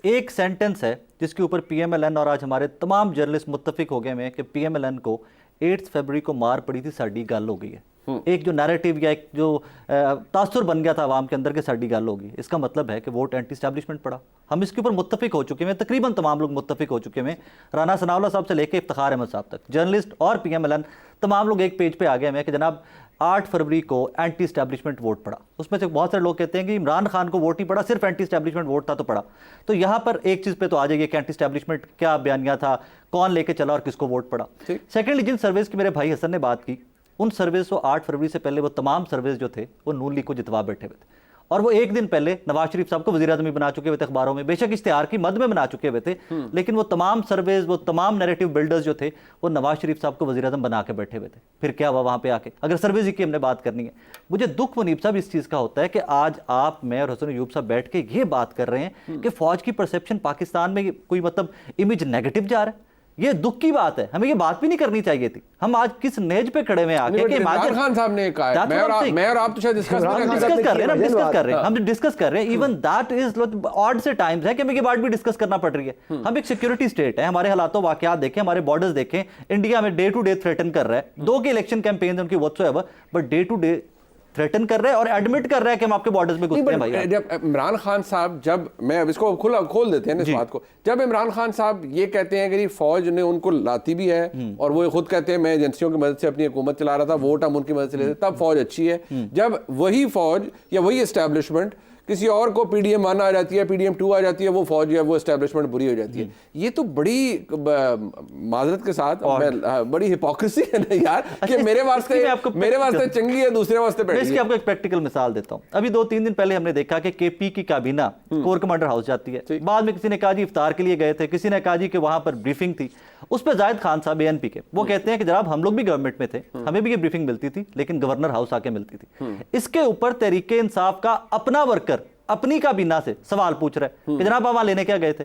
एक सेंटेंस है जिसके ऊपर PMLN और आज हमारे तमाम जर्नलिस्ट मुत्तफिक हो गए हैं कि PMLN को 8 फरवरी को मार पड़ी थी, साड़ी गल हो गई है। एक जो नैरेटिव या एक जो तासुर बन गया था आवाम के अंदर के साड़ी गल हो गई, इसका मतलब है कि वोट एंटी स्टैब्लिशमेंट पड़ा। हम इसके ऊपर मुत्तफिक हो चुके हैं, तकरीबन तमाम लोग मुत्तफिक हो चुके हैं, राना सनाउल्लाह साहब से लेकर इफ्तिखार अहमद साहब तक, जर्नलिस्ट और PMLN तमाम लोग एक पेज पे आ गए हैं कि जनाब 8 फरवरी को एंटी स्टैब्लिशमेंट वोट पड़ा। उसमें से बहुत सारे लोग कहते हैं कि इमरान खान को वोट ही पड़ा, सिर्फ एंटी स्टैब्लिशमेंट वोट था तो पड़ा। तो यहाँ पर एक चीज़ पे तो आ जाइए कि एंटी स्टैब्लिशमेंट क्या बयानिया था, कौन लेके चला और किसको वोट पड़ा। सेकेंडली, जिन सर्वेज की मेरे भाई हसन ने बात की, उन सर्वेज को 8 फरवरी से पहले वो तमाम सर्वेज जो थे वो नून लीग को जितवा बैठे हुए थे, और वो एक दिन पहले नवाज शरीफ साहब को वज़ीर आज़म बना चुके हुए थे, अखबारों में बेशक इश्तिहार की मद में बना चुके हुए थे, लेकिन वो तमाम सर्वेज, वो तमाम नैरेटिव बिल्डर्स जो थे वो नवाज शरीफ साहब को वज़ीर आज़म बना के बैठे हुए थे। फिर क्या हुआ वहाँ पे आके? अगर सर्वेज की हमने बात करनी है, मुझे दुख मुनीब साहब इस चीज़ का होता है कि आज आप, मैं और हसन यूब साहब बैठ के ये बात कर रहे हैं कि फौज की परसेप्शन पाकिस्तान में कोई मतलब इमेज नेगेटिव जा रहा है। ये दुख की बात है, हमें ये बात भी नहीं करनी चाहिए थी। हम आज किस नेज पे खड़े हुए आके कि इमरान खान साहब ने कहा है, मैं और आप तो शायद डिस्कस कर रहे हैं, हम डिस्कस कर रहे हैं। इवन दैट इज ऑड से टाइम्स है कि हमें ये बात भी डिस्कस करना पड़ रही है। हम एक सिक्योरिटी स्टेट है, हमारे हालातों वाकयात देखें, हमारे बॉर्डर्स देखें, इंडिया में डे टू डे थ्रेटन कर रहा है। 2 के इलेक्शन कैंपेन उनकी whatsoever, but day to day threaten कर रहे हैं और एडमिट कर रहे हैं कि हम आपके बॉर्डर्स में घुसते हैं भाई। जब इमरान खान साहब, जब मैं अब इसको खोल देते हैं ना इस बात को, जब इमरान खान साहब ये कहते हैं कि फौज ने उनको लाती भी है और वो खुद कहते हैं मैं एजेंसियों की मदद से अपनी हुकूमत चला रहा था, वोट हम उनकी मदद से लेते, तब फौज अच्छी है। जब वही फौज या वही एस्टेब्लिशमेंट किसी और को पीडीएम 1 आ जाती है, पीडीएम 2 आ जाती है, वो फौज या वो एस्टेब्लिशमेंट बुरी हो जाती है। ये तो बड़ी माजरत के साथ बड़ी हिपोक्रेसी है ना यार, कि मेरे वास्ते चंगी है, दूसरे वास्ते मैं इसकी आपको एक प्रैक्टिकल मिसाल देता हूं। अभी 2-3 दिन पहले हमने देखा कि केपी की काबीना कोर कमांडर हाउस जाती है, बाद में किसी ने कहा जी इफ्तार के लिए गए थे, किसी ने कहा जी कि वहां पर ब्रीफिंग थी। उस पर जाहिद खान साहब एएनपी के वो कहते हैं कि जनाब हम लोग भी गवर्नमेंट में थे, हमें भी ये ब्रीफिंग मिलती थी, लेकिन गवर्नर हाउस आके मिलती थी। इसके ऊपर तहरीके इंसाफ का अपना वर्कर अपनी काबीना से सवाल पूछ रहा है कि जनाब आप वहां लेने क्या गए थे।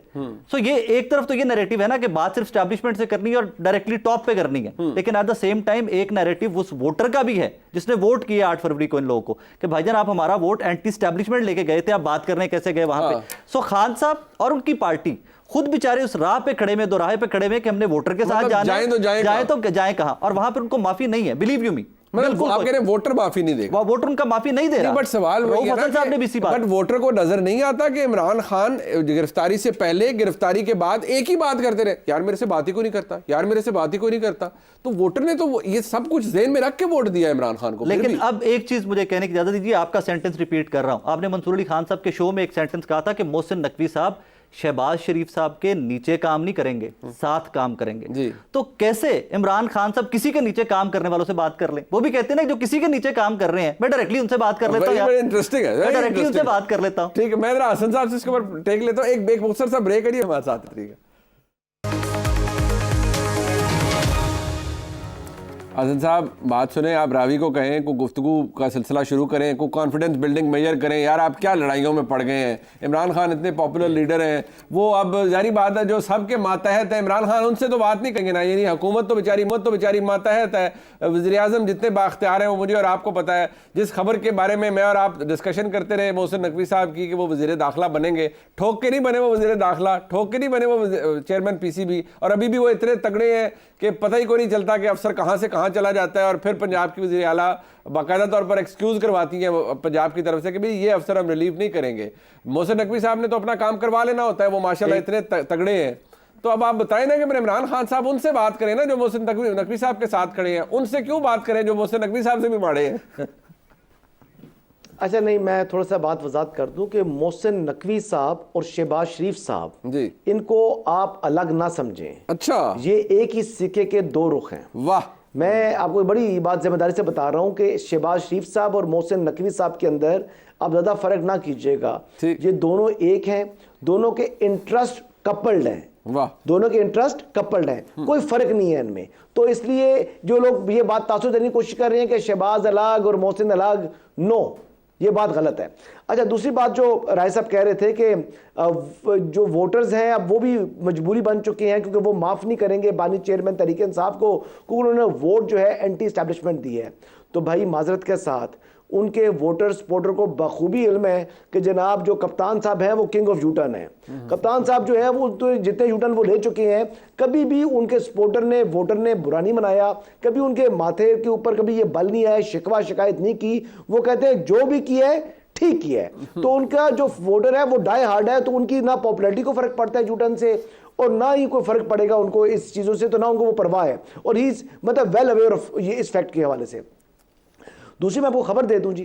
सो ये एक तरफ तो ये नैरेटिव है ना कि बात सिर्फ एस्टैब्लिशमेंट से करनी है और डायरेक्टली टॉप पे करनी है, लेकिन एट द सेम टाइम एक नैरेटिव उस वोटर का भी है जिसने वोट किया 8 फरवरी को इन लोगों को कि भाईजान आप हमारा वोट एंटी एस्टैब्लिशमेंट लेके गए थे, आप बात करने कैसे गए वहां पे। सो खान साहब और उनकी पार्टी खुद बेचारे उस राह पे खड़े में, दोराहे पे खड़े में कि हमने वोटर के साथ जाए कहां, और वहां पर उनको माफी नहीं है। बिलीव यू मी, मतलब आप कह रहे हैं वोटर माफी नहीं देगा, वोटर उनका माफी नहीं दे रहा। बट सवाल वही है ना कि बट वोटर को नजर नहीं आता कि इमरान खान गिरफ्तारी से पहले, गिरफ्तारी के बाद एक ही बात करते रहे, यार मेरे से बात ही कोई नहीं करता, यार मेरे से बात ही कोई नहीं करता। तो वोटर ने तो ये सब कुछ ज़हन में रख के वोट दिया इमरान खान को। लेकिन अब एक चीज मुझे कहने की इजाजत दीजिए, आपका सेंटेंस रिपीट कर रहा हूं। आपने मंसूर अली खान साहब के शो में एक सेंटेंस कहा था कि मोहसिन नकवी साहब शहबाज शरीफ साहब के नीचे काम नहीं करेंगे, साथ काम करेंगे जी। तो कैसे इमरान खान साहब किसी के नीचे काम करने वालों से बात कर लें? वो भी कहते हैं ना जो किसी के नीचे काम कर रहे हैं, मैं डायरेक्टली उनसे बात कर लेता हूं। इंटरेस्टिंग है, डायरेक्टली उनसे बात कर लेता हूं। ठीक है, मैं जरा हसन साहब से इसके ऊपर टेक लेता हूं, एक मुख्तसर सा ब्रेक करिए, हमारे साथ रहिएगा। हसन साहब बात सुने, आप रावी को कहें, को गुफ्तगू का सिलसिला शुरू करें, को कॉन्फिडेंस बिल्डिंग मेजर करें। यार आप क्या लड़ाइयों में पड़ गए हैं? इमरान खान इतने पॉपुलर लीडर हैं, वो अब जारी बात है जो सबके मातहत है, इमरान खान उनसे तो बात नहीं करेंगे ना, यानी हुकूमत तो बेचारी मातहत है। वज़ीर आज़म जितने बाख्तियार हैं वो मुझे और आपको पता है। जिस खबर के बारे में मैं और आप डिस्कशन करते रहे मोहसिन नकवी साहब की कि वो वज़ीर दाखिला बनेंगे, ठोक के नहीं बने वो वज़ीर दाखिला, ठोक के नहीं बने वो चेयरमैन पीसीबी, और अभी भी वो इतने तगड़े हैं कि पता ही कोई नहीं चलता कि अफसर कहाँ से कहाँ चला जाता है। और फिर पंजाब की वज़ीर आला बाकायदा तौर पर एक्सक्यूज़ करवाती हैं पंजाब की तरफ से कि भाई ये अफसर हम रिलीव नहीं करेंगे। मोहसिन नकवी साहब ने तो अपना काम करवा लेना होता है, वो माशाल्लाह इतने तगड़े हैं। तो अब आप बताएं ना कि मेरे इमरान खान साहब उनसे बात करें ना जो मोहसिन नकवी साहब के साथ खड़े हैं, उनसे क्यों बात करें जो मोहसिन नकवी साहब से भी माड़े हैं? अच्छा नहीं, मैं थोड़ा सा बात वजात कर दूं कि मोहसिन नकवी साहब और शहबाज शरीफ साहब जी, इनको आप अलग ना समझें। अच्छा, ये एक ही सिक्के के दो रुख हैं। वाह, मैं आपको बड़ी बात जिम्मेदारी से बता रहा हूं कि शहबाज शरीफ साहब और मोहसिन नकवी साहब के अंदर आप ज़्यादा फर्क ना कीजिएगा। ये दोनों एक हैं, दोनों के इंटरेस्ट कपल्ड हैं। वाह, दोनों के इंटरेस्ट कपल्ड हैं, कोई फर्क नहीं है इनमें। तो इसलिए जो लोग ये बात तासुर देने की कोशिश कर रहे हैं कि शहबाज अलग और मोहसिन अलग, नो, ये बात गलत है। अच्छा, दूसरी बात जो राय साहब कह रहे थे कि जो वोटर्स हैं अब वो भी मजबूरी बन चुके हैं क्योंकि वो माफ़ नहीं करेंगे बानी चेयरमैन तहरीक इंसाफ को, क्योंकि उन्होंने वोट जो है एंटी एस्टैब्लिशमेंट दी है। तो भाई माजरत के साथ उनके वोटर सपोर्टर को बखूबी इल्म है कि जनाब जो कप्तान साहब हैं वो किंग ऑफ यूटर्न है। कप्तान साहब जो है वो तो जितने यूटर्न वो ले चुके हैं, कभी भी उनके सपोर्टर ने, वोटर ने बुरा नहीं मनाया, कभी उनके माथे के ऊपर कभी ये बल नहीं आया, शिकवा शिकायत नहीं की। वो कहते हैं जो भी किया है ठीक किया है। तो उनका जो वोटर है वो डाई हार्ड है, तो उनकी ना पॉपुलैरिटी को फर्क पड़ता है यूटर्न से और ना ही कोई फर्क पड़ेगा उनको इस चीज़ों से, तो ना उनको वो परवाह है। और ही मतलब वेल अवेयर ऑफ ये इस फैक्ट के हवाले से। दूसरी मैं आपको खबर दे दूं जी,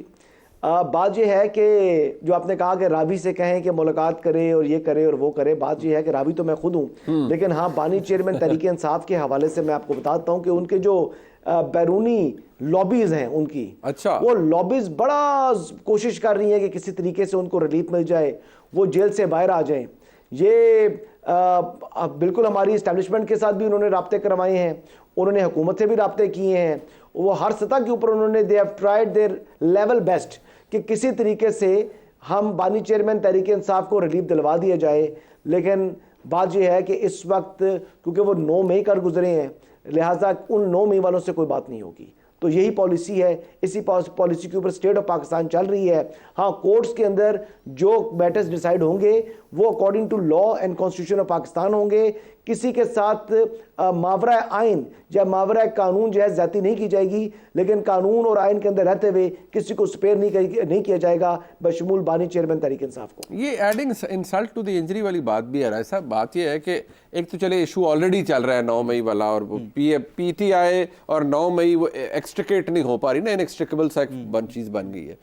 बात यह है कि जो आपने कहा कि रावी से कहें कि मुलाकात करे और ये करे और वो करे, बात यह है कि रावी तो मैं खुद हूँ, लेकिन हाँ बानी चेयरमैन तहरीक इंसाफ के हवाले से मैं आपको बताता हूँ कि उनके जो बैरूनी लॉबीज हैं उनकी, अच्छा, वो लॉबीज बड़ा कोशिश कर रही हैं कि किसी तरीके से उनको रिलीफ मिल जाए, वो जेल से बाहर आ जाएं। ये बिल्कुल हमारी इस्टेब्लिशमेंट के साथ भी उन्होंने राब्ते करवाए हैं, उन्होंने हुकूमत से भी राब्ते किए हैं, वो हर सतह के ऊपर उन्होंने they have tried their level best कि किसी तरीके से हम बानी चेयरमैन तहरीक इंसाफ को रिलीफ दिलवा दिया जाए। लेकिन बात यह है कि इस वक्त क्योंकि वो 9 मई कर गुजरे हैं, लिहाजा उन 9 मई वालों से कोई बात नहीं होगी। तो यही पॉलिसी है, इसी पॉलिसी के ऊपर स्टेट ऑफ पाकिस्तान चल रही है। हाँ, कोर्ट्स के अंदर जो मैटर्स डिसाइड होंगे वो according to law and constitution of Pakistan होंगे किसी के साथ मावरा आइन या मावरा कानून जो है ज्यादती नहीं की जाएगी, लेकिन कानून और आइन के अंदर रहते हुए किसी को स्पेयर नहीं किया जाएगा बशमूल बानी चेयरमैन तहरीक इंसाफ को। ये adding insult to the injury वाली बात भी है राय साहब। बात ये है कि एक तो चले इशू ऑलरेडी चल रहा है 9 मई वाला, और पीटीआई और 9 मई वो एक्सट्रिकेट नहीं हो पा रही ना, इनएक्सट्रिकेबल सा चीज़ बन गई है।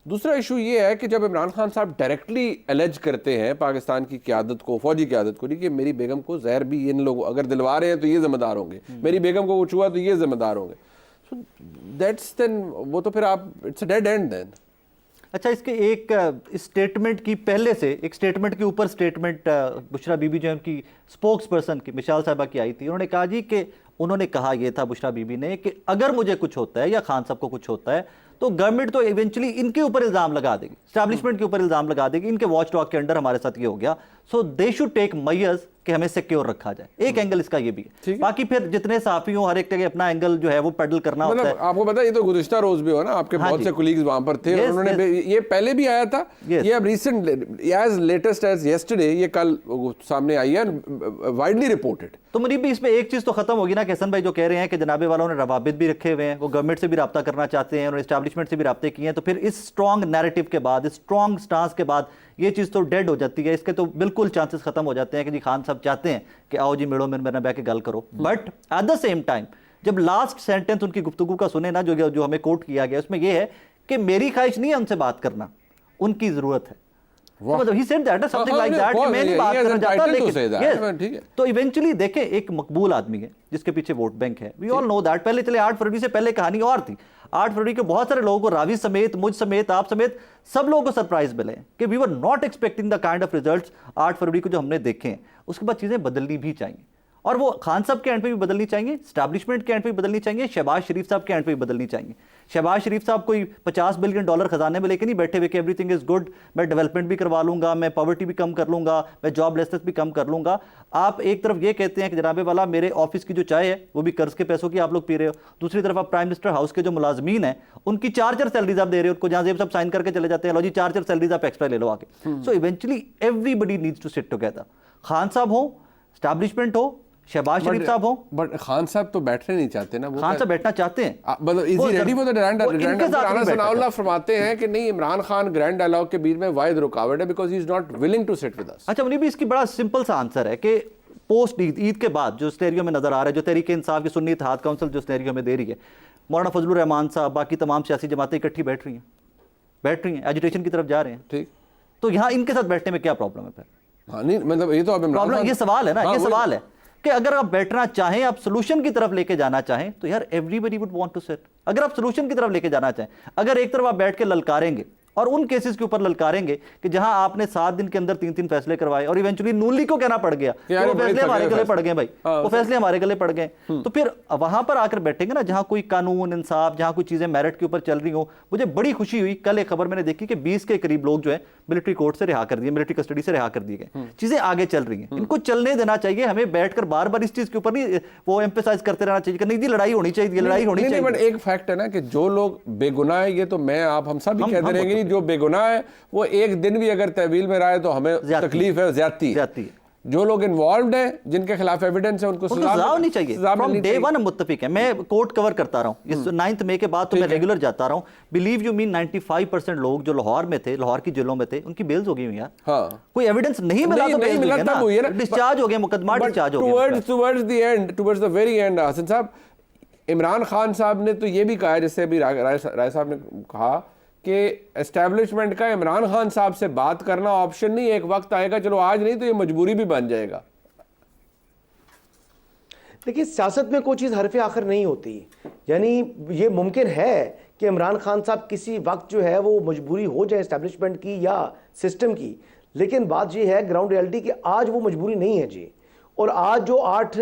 दूसरा इशू ये है कि जब इमरान खान साहब डायरेक्टली एलेज करते हैं पाकिस्तान की क़यादत को, फौजी क़यादत को, नहीं कि मेरी बेगम को जहर भी इन लोग अगर दिलवा रहे हैं तो ये जिम्मेदार होंगे, मेरी बेगम को कुछ हुआ तो ये जिम्मेदार होंगे, सो दैट्स देन वो तो फिर आप it's a dead end then. अच्छा, इसके एक स्टेटमेंट की पहले से एक स्टेटमेंट के ऊपर स्टेटमेंट बुशरा बीबी जो उनकी स्पोक्स पर्सन की मिसाल साहबा की आई थी, उन्होंने कहा जी कि उन्होंने कहा ये था बुशरा बीबी ने कि अगर मुझे कुछ होता है या खान साहब को कुछ होता है तो गवर्नमेंट तो इवेंचुअली इनके ऊपर इल्जाम लगा देगी, स्टैब्लिशमेंट के ऊपर इल्जाम लगा देगी, इनके वॉच डॉग के अंडर हमारे साथ ये हो गया, सो दे शुड टेक मेजर्स कि हमें सिक्योर रखा जाए। एक एंगल इसका ये भी है। बाकी फिर जितने साफी हो हर एक जगह अपना एंगल जो है वो पेडल करना होता है। आपको पता है ये तो गुज़िश्ता रोज भी हो ना, आपके बहुत से कोलीग्स वहां पर थे, उन्होंने ये पहले भी आया था, ये अब recent as latest as yesterday ये कल सामने आई है, वाइडली रिपोर्टेड। तो मुनीब भी इसमें एक चीज तो खत्म होगी ना कि हसन भाई जो कह रहे हैं कि जनाबे वालों ने रवाबित भी रखे हुए हैं, वो गवर्नमेंट से भी रब्ता करना चाहते हैं और एस्टैब्लिशमेंट से भी रब्ते किए हैं, तो फिर इस स्ट्रॉन्ग नैरेटिव के बाद, इस स्ट्रॉन्ग स्टांस के बाद ये चीज़ तो डेड हो जाती है, इसके तो बिल्कुल चांसेस खत्म हो जाते हैं कि जी खान साहब चाहते हैं कि आओ जी मिलो मेरे बैठ के गल करो। But at the same time जब लास्ट सेंटेंस उनकी गुफ्तगू का सुने ना, जो हमें कोट किया गया उसमें यह है कि मेरी ख्वाहिश नहीं है उनसे बात करना, उनकी जरूरत है। He said that something like that कि मैं नहीं बात करना चाहता, लेकिन तो इवेंचुअली देखें एक मकबूल आदमी है जिसके पीछे वोट बैंक है, वी ऑल नो दैट। पहले चले 8 फरवरी से पहले कहानी और थी। 8 फरवरी के बहुत सारे लोगों को, रावी समेत, मुझ समेत, आप समेत, सब लोगों को सरप्राइज मिले कि we were not expecting the kind of results 8 फरवरी को जो हमने देखे हैं। उसके बाद चीजें बदलनी भी चाहिए, और वो खान साहब के एंड पे भी बदलनी चाहिए, स्टैब्लिशमेंट के एंड पे भी बदलनी चाहिए, शहबाज शरीफ साहब के एंड पे भी बदलनी चाहिए। शहबाज शरीफ साहब कोई $50 बिलियन खजाने में लेके नहीं बैठे हुए कि एवरीथिंग इज गुड, मैं डेवलपमेंट भी करवा लूंगा, मैं पॉवर्टी भी कम कर लूंगा, मैं जॉबलेसनेस भी कम कर लूंगा। आप एक तरफ ये कहते हैं कि जनाबे वाला मेरे ऑफिस की जो चाय है वो भी कर्ज के पैसों की आप लोग पी रहे हो, दूसरी तरफ आप प्राइम मिनिस्टर हाउस के जो मुलाजमीन है उनकी 4 सैलरीज आप दे रहे हो उनको, जहां से सब साइन करके चले जाते हैं, लो जी 4 सैलरीज आप एक्स्ट्रा ले लो आके। So eventually everybody needs to sit together, Khan साहब हो, स्टैब्लिशमेंट हो, शहबाज शरीफ साहब हो। बट खान साहब तो बैठने नहीं चाहते ना, खान साहब बैठना चाहते हैं, मतलब is he ready for the grand dialogue. Sanaullah फरमाते हैं कि नहीं, इमरान खान ग्रैंड डायलॉग के बीच में वाहिद रुकावट है because he is not willing to sit with us. अच्छा, मुनीब इसकी बड़ा सिंपल सा आंसर है कि पोस्ट ईद के बाद जो स्टेरियो में नजर आ रहा है, जो तहरीक इंसाफ की सुन्नी इत्तेहाद काउंसिल जो स्टेरियो में दे रही है, मौलाना फजलुर रहमान साहब, बाकी तमाम सियासी जमातें इकट्ठी बैठ रही हैं, एजुटेशन की तरफ जा रहे हैं, ठीक, तो यहाँ इनके साथ बैठने में क्या प्रॉब्लम है फिर? हाँ नहीं, मतलब ये तो अब प्रॉब्लम, ये सवाल है ना, ये सवाल है कि अगर आप बैठना चाहें, आप सोल्यूशन की तरफ लेके जाना चाहें तो यार everybody would want to sit. अगर आप सोल्यूशन की तरफ लेके जाना चाहें, अगर एक तरफ आप बैठ के ललकारेंगे और उन केसेस के ऊपर ललकारेंगे कि जहां आपने 7 दिन के अंदर 3-3 फैसले करवाए और इवेंचुअली नून लीग को कहना पड़ गया कि वो फैसले हमारे गले पड़ गए भाई, वो फैसले हमारे गले पड़ गए, तो फिर वहां पर आकर बैठेंगे ना जहां कोई कानून इंसाफ, जहां कोई चीजें मेरिट के ऊपर चल रही हो। मुझे बड़ी खुशी हुई, कल एक खबर मैंने देखी कि 20 के करीब लोग जो है मिलिट्री कोर्ट से रिहा कर दिए, मिलिट्री कस्टडी से रिहा कर दिए गए। चीजें आगे चल रही हैं, इनको चलने देना चाहिए। हमें बैठकर बार बार इस चीज के ऊपर नहीं वो एम्फेसाइज करते रहना चाहिए कि नहीं जी लड़ाई होनी चाहिए, लड़ाई होनी चाहिए। बट एक फैक्ट है ना कि जो लोग बेगुनाह है, ये तो मैं आप हम सब भी कहते रहेंगे नहीं, जो बेगुनाह है वो एक दिन भी अगर तहवील में रहा है तो हमें तकलीफ है, ज्यादती है। जो लोग इन्वॉल्व हैं, जिनके खिलाफ एविडेंस है, उनको सजा नहीं चाहिए। फ्रॉम डे वन मुत्तफिक है। मैं कोर्ट कवर करता रहा हूं इस 9 मई के बाद, तो मैं रेगुलर जाता रहा हूं। बिलीव यू मीन 95% लोग जो लाहौर में थे, लाहौर की जेलों में थे, उनकी बेल्स हो गई हुई यार। हाँ, कोई एविडेंस नहीं मिला तो बेल मिला ना, डिस्चार्ज हो गया, मुकदमा डिस्चार्ज हो गया। Towards the end, towards the very end, Hasan साहब, इमरान खान साहब ने तो ये भी कहा, जैसे अभी राय साहब ने कहा कि एस्टैब्लिशमेंट का इमरान खान साहब से बात करना ऑप्शन नहीं, एक वक्त आएगा, चलो आज नहीं तो ये मजबूरी भी बन जाएगा। देखिए, सियासत में कोई चीज़ हरफ आखिर नहीं होती, यानी ये मुमकिन है कि इमरान खान साहब किसी वक्त जो है वो मजबूरी हो जाए एस्टैब्लिशमेंट की या सिस्टम की, लेकिन बात ये है ग्राउंड रियलिटी कि आज वो मजबूरी नहीं है जी। और आज जो 8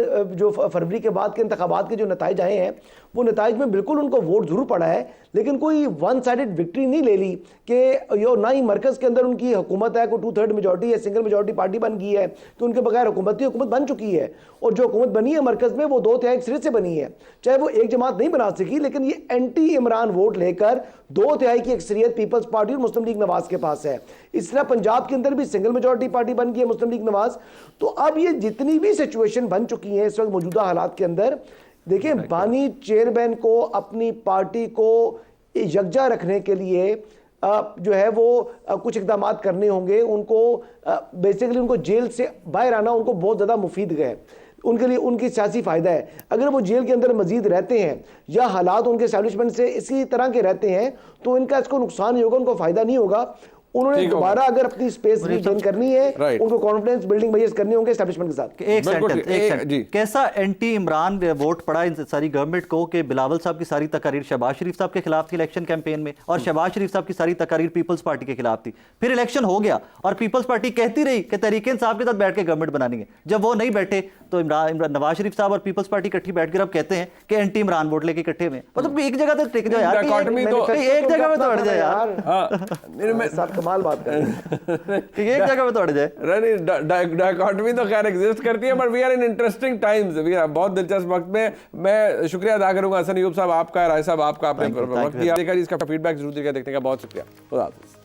फरवरी के बाद के इंतखाबात के जो नताइज आए हैं, वो नताइज में बिल्कुल उनको वोट जरूर पड़ा है, लेकिन कोई वन साइडेड विक्ट्री नहीं ले ली कि यो ना ही मरकज़ के अंदर उनकी हुकूमत है, कोई 2/3 मेजॉरिटी है, सिंगल मेजॉरिटी पार्टी बन गई है कि उनके बगैर हुकूमत बन चुकी है। और जो हुकूमत बनी है मरकज़ में, वो 2/3 सिरे से बनी है, चाहे वो एक जमात नहीं बना सकी, लेकिन ये एंटी इमरान वोट लेकर 2/3 की अक्सरियत पीपल्स पार्टी और मुस्लिम लीग नवाज के पास है। इस तरह पंजाब के अंदर भी सिंगल मेजॉरिटी पार्टी बन गई है मुस्लिम लीग नवाज। तो अब ये जितनी भी सिचुएशन बन चुकी है इस वक्त मौजूदा हालात के अंदर। देखिए, बानी चेयरमैन को अपनी पार्टी को यकजा रखने के लिए जो है वो कुछ इकदाम करने होंगे। उनको बेसिकली उनको जेल से बाहर आना उनको बहुत ज़्यादा मुफीद है, उनके लिए उनकी सियासी फ़ायदा है। अगर वो जेल के अंदर मजीद रहते हैं या हालात उनके एस्टैब्लिशमेंट से इसी तरह के रहते हैं तो इनका इसको नुकसान ही होगा, उनको फ़ायदा नहीं होगा। उन्होंने दोबारा अगर अपनी स्पेस रीगेन करनी है, उनको कॉन्फिडेंस बिल्डिंग मेजर्स करने होंगे एस्टैब्लिशमेंट के साथ। एक सेंटेंस कैसा एंटी इमरान वोट पड़ा इन सारी गवर्नमेंट को कि बिलावल साहब की सारी तकारीर शहबाज शरीफ साहब के खिलाफ थी इलेक्शन कैंपेन में, और शहबाज शरीफ साहब की सारी तकारीर पीपल्स पार्टी के खिलाफ थी। फिर इलेक्शन हो गया और पीपल्स पार्टी कहती रही कि तहरीक इंसाफ के साथ बैठ के गवर्नमेंट बनानी है। जब वो नहीं बैठे तो इमरान नवाज शरीफ साहब और पीपल्स पार्टी इकट्ठी बैठ कर अब कहते हैं कि एंटी इमरान वोट लेके इकट्ठे में। मतलब एक जगह तो टिक जाओ यार, एक जगह में तो अड़ जाए यार, सब कमाल बात कर एक जगह में तो अड़ जाए। डायकॉटमी तो खैर एग्जिस्ट करती है, but we are in interesting times. बहुत दिलचस्प वक्त में मैं शुक्रिया अदा करूंगा हसन अयूब साहब आपका, राय साहब आपका, आपने वक्त दिया। इसका फीडबैक जरूर देखने का बहुत शुक्रिया। खुदा हाफिज़।